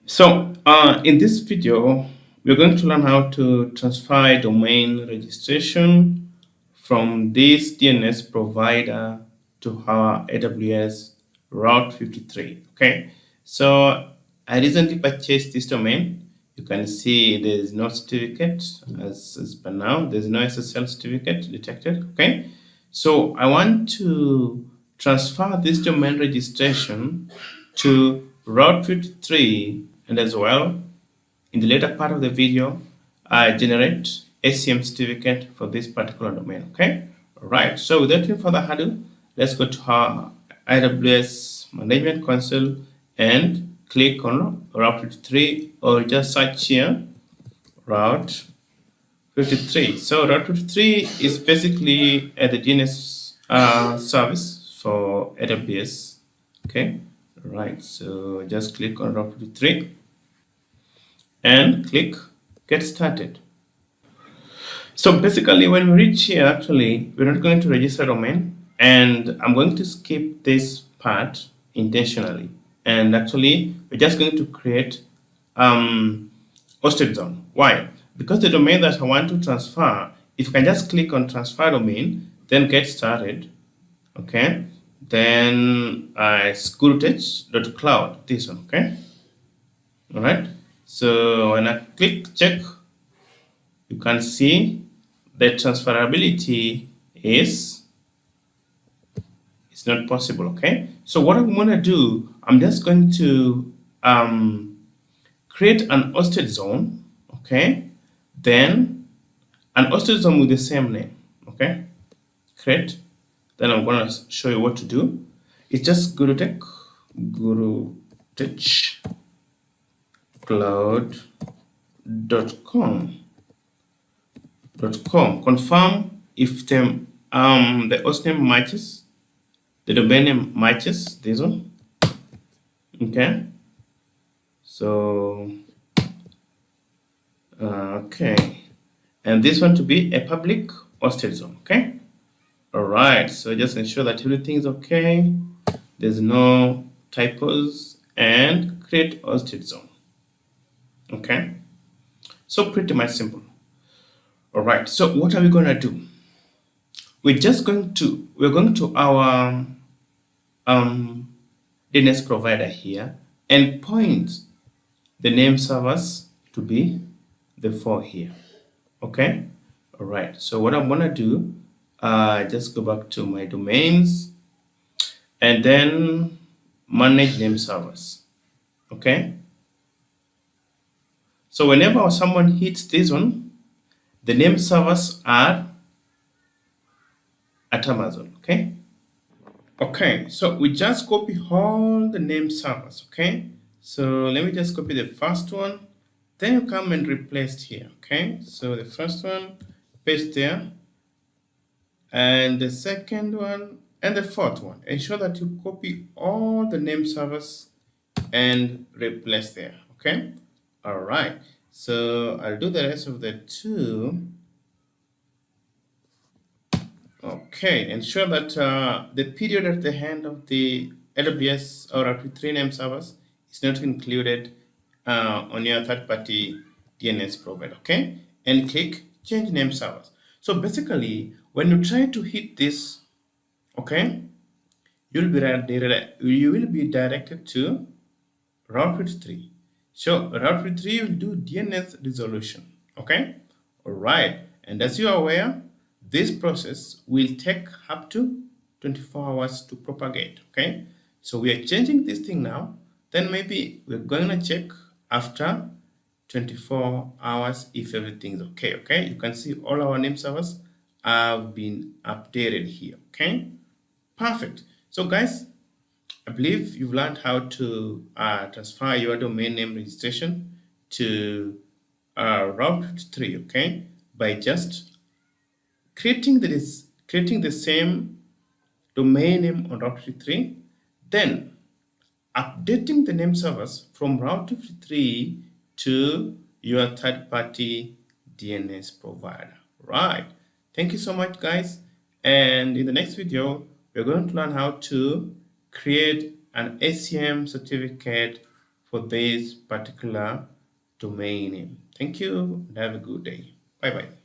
In this video, we're going to learn how to transfer domain registration from this DNS provider to our AWS Route 53. Okay, so I recently purchased this domain. You can see there is no certificate as per now. There's no SSL certificate detected. Okay, so I want to transfer this domain registration to Route 53, and as well in the later part of the video generate ACM certificate for this particular domain. Okay, all right, so without any further ado, let's go to our AWS management console and click on Route 53, or just search here Route 53. So Route 53 is basically the DNS service for AWS. Okay, right, so just click on Route 53 and click get started. So basically when we reach here, actually we're not going to register domain, and I'm going to skip this part intentionally, and actually we're just going to create hosted zone. Why? Because the domain that I want to transfer, if you can just click on transfer domain, then get started, okay, then it's GuruTech.cloud, this one. Okay, all right, so when I click check, you can see the transferability is it's not possible. Okay, so what I'm going to do, I'm just going to create an hosted zone. Okay, then an hosted zone with the same name. Okay, create, then I'm going to show you what to do. It's just GuruTech cloud.com. Confirm if the host name matches, the domain name matches this one. Okay, so okay, and this one to be a public hosted zone. Okay, all right, so just ensure that everything is okay, there's no typos, and create hosted zone. Okay, so pretty much simple. All right, so what are we going to do? We're going to our DNS provider here and point the name servers to be the 4 here. Okay, all right, so what I'm going to do, just go back to my domains and then manage name servers. Okay, so whenever someone hits this one, the name servers are at Amazon. Okay, okay, so we just copy all the name servers. Okay, so let me just copy the first one, then you come and replace here. Okay, so the first one, paste there, and the second one and the fourth one. Ensure that you copy all the name servers and replace there. Okay, all right, so I'll do the rest of the two. Okay, ensure that the period at the end of the AWS or RP3 name servers is not included on your third-party DNS provider. Okay, and click change name servers. So basically, when you try to hit this, okay, you will be directed to Route 53. So Route 53 will do DNS resolution. Okay, all right, and as you are aware, this process will take up to 24 hours to propagate. Okay, so we are changing this thing now, then maybe we're going to check after 24 hours if everything's okay. Okay, you can see all our name servers have been updated here. Okay, perfect. So guys, I believe you've learned how to transfer your domain name registration to Route 3. Okay, by just creating the same domain name on Route 53, then updating the name servers from Route 53 to your third-party DNS provider. Right. Thank you so much, guys. And in the next video, we're going to learn how to create an ACM certificate for for this particular domain name. Thank you and have a good day. Bye bye.